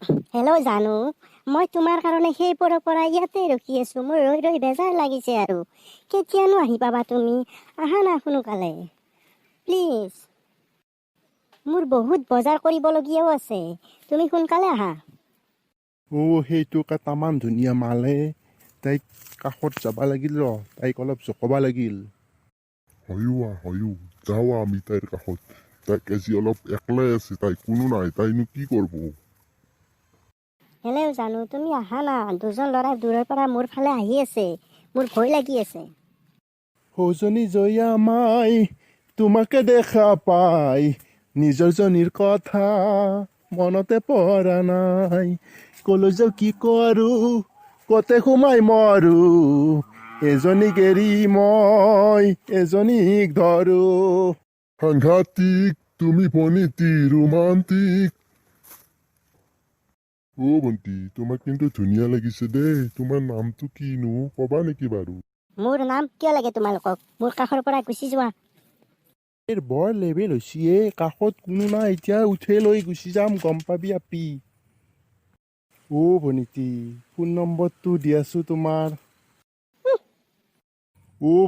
Hello' জানো, মই তোমাৰ কাৰণে সেই পৰা ইয়াতে ৰখি আছো। মোৰ ৰৈ ৰৈ বেজাৰ লাগিছে আৰু। কেতিয়ানো আহি পাবা তুমি? আহা না সোনকালে প্লিজ। মোৰ বহুত বজাৰ কৰিবলগীয়াও আছে, তুমি সোনকালে আহা। সেইটো তামান ধুনীয়া মালে। তাইক কাষত যাবা লাগিল তাইক অলপ জকবা লাগিল। হয়ো যাওঁ আমি তাইৰ কাষত। তাইক আজি অলপ একলাই আছে, তাই কোনো নাই, তাইনো কি কৰব? হেল্ল' জানো, তুমি আহা না। দুজন ল'ৰাই দূৰৰ পৰা মোৰ ফালে আহি আছে, মোৰ ভয় লাগি আছে। সৌজনী জয়া মাই তোমাকে দেখা পাই, নিজৰ জনীৰ কথা মনতে পৰা নাই। কলৈ যাওঁ কি কৰো, কতে সোমাই মৰো, এজনীক এৰি মই এজনীক ধৰো। সাংঘাতিক, তুমি বনিতি ৰোমান্টিক। ভণ্টি, তোমাক কিন্তু ধুনীয়া লাগিছে দেই। তোমাৰ নামটো কিনো কবা নেকি বাৰু? মোৰ নাম কিয় লাগে তোমালোকক? মোৰ কাষৰ পৰা গুচি যোৱা। বৰ লেবেল হৈছে, কাষত কোনো নাই, এতিয়া উঠে লৈ গুচি যাম, গম পাবি আপি। ভণ্টি, ফোন নম্বৰটো দিয়াছো তোমাৰ।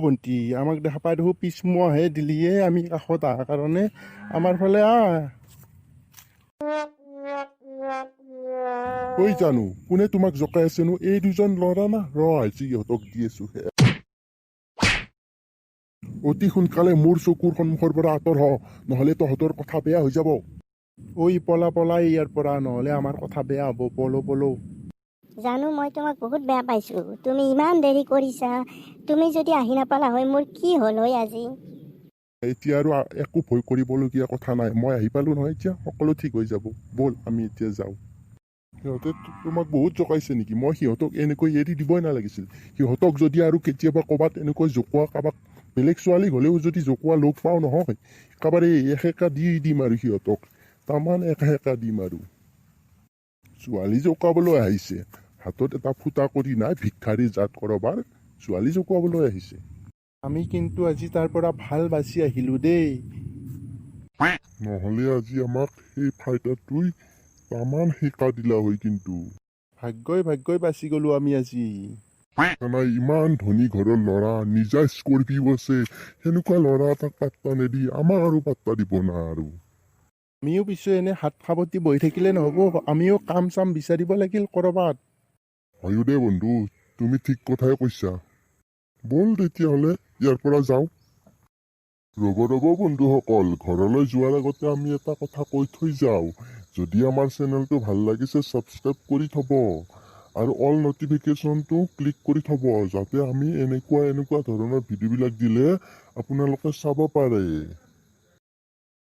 ভণ্টি, আমাক দেখা পাই দেখো পিছমুৱাহে দিলিয়ে আমি কাষত অহাৰ কাৰণে। আমাৰ ফালে আহ। জানো, কোনে তোমাক জকাই আছেনো? এই দুজন ল'ৰা না? আজি ইহঁতক দি আছো। অতি সোনকালে মোৰ চকুৰ সন্মুখৰ পৰা আঁতৰ হ, নহলে তহঁতৰ কথা বেয়া হৈ যাব। পলা ইয়াৰ পৰা, নহলে আমাৰ কথা বেয়া হ'ব। পলো। জানো, মই তোমাক বহুত বেয়া পাইছো। তুমি ইমান দেৰি কৰিছা। তুমি যদি আহি নাপালা হয়, মোৰ কি হ'ল হয় আজি? এতিয়া আৰু একো ভয় কৰিবলগীয়া কথা নাই। মই আহি পালো নহয়, এতিয়া সকলো ঠিক হৈ যাব। ব'ল আমি এতিয়া যাওঁ। সিহঁতে তোমাক বহুত জকাইছে নেকি? মই সিহঁতক এনেকৈ এৰি দিবই নালাগিছিল। সিহঁতক যদি আৰু কেতিয়াবা ক'ৰবাত এনেকৈ জোকোৱা, কাৰোবাক বেলেগ ছোৱালী হ'লেও যদি জোকোৱা লগ পাওঁ নহয়, একেবাৰে এসেকা দি দিম আৰু সিহঁতক। তামান এসেকা দিম আৰু। ছোৱালী জোকাবলৈ আহিছে, হাতত এটা ফুটা কৰি নাই, ভিক্ষাৰী জাত কৰবাৰ ছোৱালী জোকাবলৈ আহিছে। আমি কিন্তু আজি তাৰ পৰা ভাল বাচি আহিলো দেই। নহলে আজি আমাক সেই ফাইটাৰটোই তামান শিকা দিলা হয় কিন্তু। ভাগ্যই বাচি গলো আমি আজি। নাই, ইমান ধনী ঘৰৰ ল'ৰা, নিজা স্কৰ্পিঅ আছে, সেনেকুৱা ল'ৰা এটাক পাত্তা নেদি আমাক আৰু পাত্তা দিব না আৰু। আমিও পিছে এনে হাত সাৱটি বহি থাকিলে নহব, আমিও কাম চাম বিচাৰিব লাগিল কৰবাত। হয়ো দে বন্ধু, তুমি ঠিক কথাই কৈছা। বল তেতিয়াহ'লে ইয়াৰ পৰা যাওঁ। ৰ'ব বন্ধুসকল, ঘৰলৈ যোৱাৰ আগতে আমি এটা কথা কৈ থৈ যাওঁ। যদি আমাৰ চেনেলটো ভাল লাগিছে, ছাবস্ক্ৰাইব কৰি থব আৰু অল নটিফিকেশ্যনটো ক্লিক কৰি থব, যাতে আমি এনেকুৱা ধৰণৰ ভিডিঅ'বিলাক দিলে আপোনালোকে চাব পাৰে।